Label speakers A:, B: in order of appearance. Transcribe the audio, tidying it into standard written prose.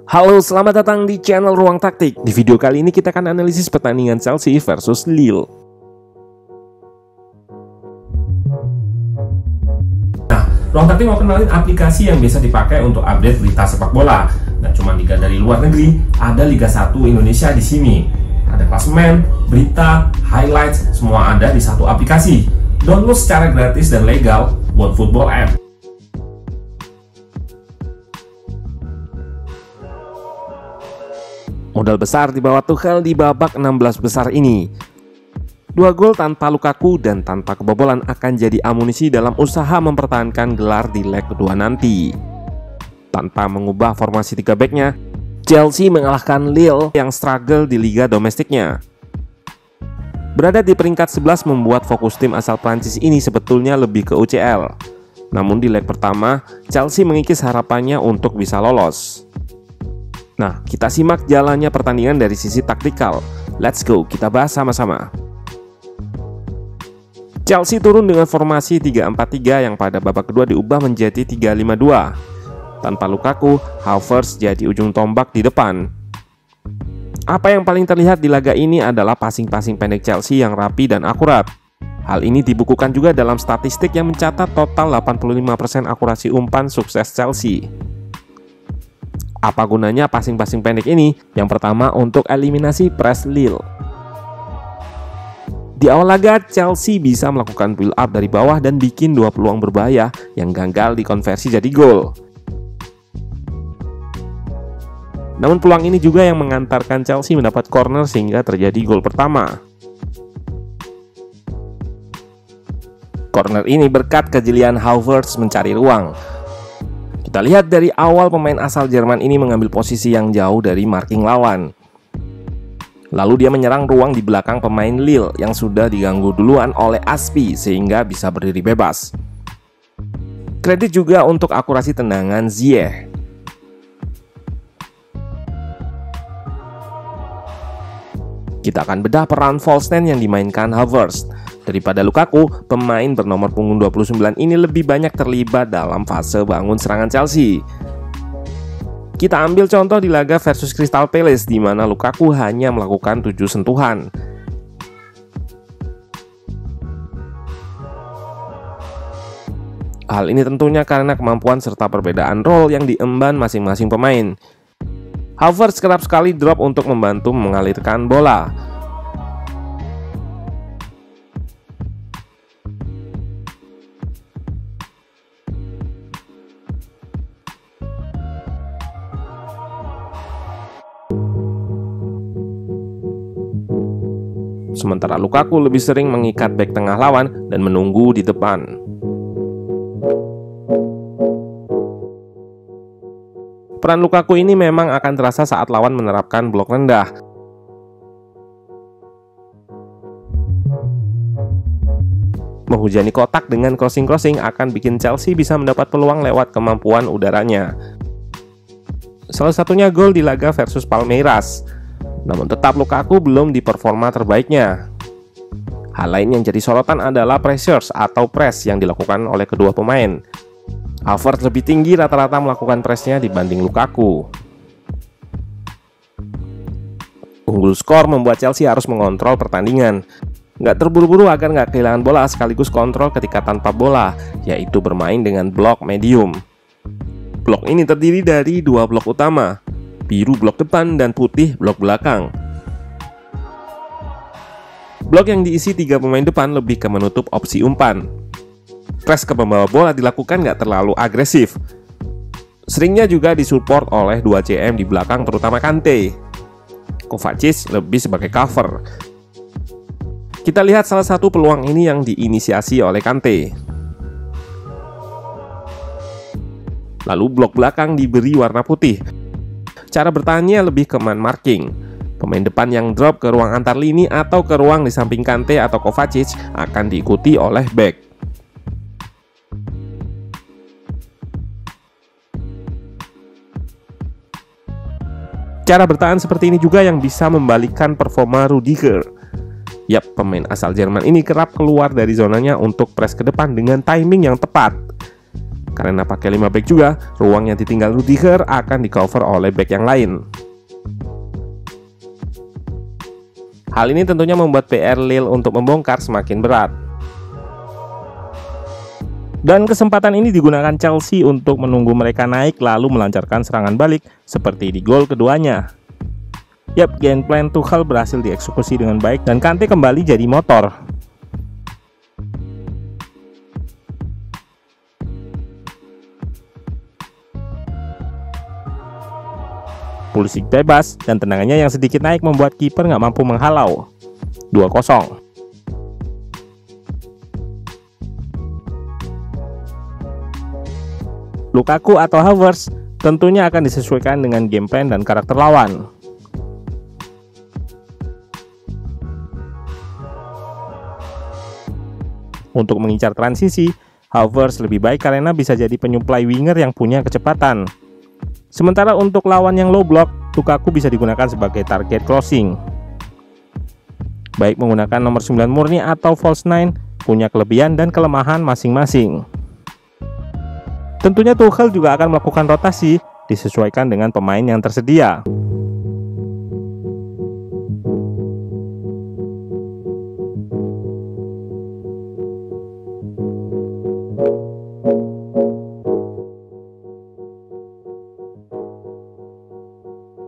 A: Halo, selamat datang di channel Ruang Taktik. Di video kali ini kita akan analisis pertandingan Chelsea versus Lille. Nah, Ruang Taktik mau kenalin aplikasi yang bisa dipakai untuk update berita sepak bola. Nggak cuma liga dari luar negeri, ada Liga 1 Indonesia di sini. Ada klasemen, berita, highlights, semua ada di satu aplikasi. Download secara gratis dan legal buat football app. Modal besar di bawah Tuchel di babak 16 besar ini. 2 gol tanpa Lukaku dan tanpa kebobolan akan jadi amunisi dalam usaha mempertahankan gelar di leg kedua nanti. Tanpa mengubah formasi 3 backnya, Chelsea mengalahkan Lille yang struggle di liga domestiknya. Berada di peringkat 11 membuat fokus tim asal Prancis ini sebetulnya lebih ke UCL. Namun di leg pertama, Chelsea mengikis harapannya untuk bisa lolos. Nah, kita simak jalannya pertandingan dari sisi taktikal. Let's go, kita bahas sama-sama. Chelsea turun dengan formasi 3-4-3 yang pada babak kedua diubah menjadi 3-5-2. Tanpa Lukaku, Havertz jadi ujung tombak di depan. Apa yang paling terlihat di laga ini adalah passing-passing pendek Chelsea yang rapi dan akurat. Hal ini dibukukan juga dalam statistik yang mencatat total 85% akurasi umpan sukses Chelsea. Apa gunanya passing-passing pendek ini? Yang pertama, untuk eliminasi press Lille. Di awal laga, Chelsea bisa melakukan build up dari bawah dan bikin 2 peluang berbahaya yang gagal dikonversi jadi gol. Namun peluang ini juga yang mengantarkan Chelsea mendapat corner sehingga terjadi gol pertama. Corner ini berkat kejelian Havertz mencari ruang. Kita lihat dari awal pemain asal Jerman ini mengambil posisi yang jauh dari marking lawan. Lalu dia menyerang ruang di belakang pemain Lille yang sudah diganggu duluan oleh Aspi sehingga bisa berdiri bebas. Kredit juga untuk akurasi tendangan Ziyech. Kita akan bedah peran false nine yang dimainkan Havertz. Daripada Lukaku, pemain bernomor punggung 29 ini lebih banyak terlibat dalam fase bangun serangan Chelsea. Kita ambil contoh di laga versus Crystal Palace di mana Lukaku hanya melakukan 7 sentuhan. Hal ini tentunya karena kemampuan serta perbedaan role yang diemban masing-masing pemain. Havertz kerap sekali drop untuk membantu mengalirkan bola. Sementara Lukaku lebih sering mengikat bek tengah lawan dan menunggu di depan. Peran Lukaku ini memang akan terasa saat lawan menerapkan blok rendah. Menghujani kotak dengan crossing-crossing akan bikin Chelsea bisa mendapat peluang lewat kemampuan udaranya. Salah satunya gol di laga versus Palmeiras. Namun tetap Lukaku belum di performa terbaiknya. Hal lain yang jadi sorotan adalah pressures atau press yang dilakukan oleh kedua pemain. Havertz lebih tinggi rata-rata melakukan pressnya dibanding Lukaku. Unggul skor membuat Chelsea harus mengontrol pertandingan. Nggak terburu-buru agar nggak kehilangan bola sekaligus kontrol ketika tanpa bola, yaitu bermain dengan blok medium. Blok ini terdiri dari 2 blok utama, biru blok depan dan putih blok belakang. Blok yang diisi 3 pemain depan lebih ke menutup opsi umpan. Press ke pembawa bola dilakukan nggak terlalu agresif. Seringnya juga disupport oleh 2 CM di belakang terutama Kante. Kovacic lebih sebagai cover. Kita lihat salah satu peluang ini yang diinisiasi oleh Kante. Lalu blok belakang diberi warna putih. Cara bertahannya lebih ke man marking. Pemain depan yang drop ke ruang antar lini atau ke ruang di samping Kante atau Kovacic akan diikuti oleh back. Cara bertahan seperti ini juga yang bisa membalikkan performa Rudiger. Yap, pemain asal Jerman ini kerap keluar dari zonanya untuk press ke depan dengan timing yang tepat. Karena pakai 5 back juga, ruang yang ditinggal Rudiger akan di cover oleh back yang lain. Hal ini tentunya membuat PR Lille untuk membongkar semakin berat. Dan kesempatan ini digunakan Chelsea untuk menunggu mereka naik lalu melancarkan serangan balik seperti di gol keduanya. Yap, game plan Tuchel berhasil dieksekusi dengan baik dan Kante kembali jadi motor. Pulisic bebas dan tendangannya yang sedikit naik membuat kiper nggak mampu menghalau. 2-0. Lukaku atau Havertz tentunya akan disesuaikan dengan game plan dan karakter lawan. Untuk mengincar transisi, Havertz lebih baik karena bisa jadi penyuplai winger yang punya kecepatan. Sementara untuk lawan yang low block, Lukaku bisa digunakan sebagai target crossing. Baik menggunakan nomor 9 murni atau false 9, punya kelebihan dan kelemahan masing-masing. Tentunya Tuchel juga akan melakukan rotasi, disesuaikan dengan pemain yang tersedia.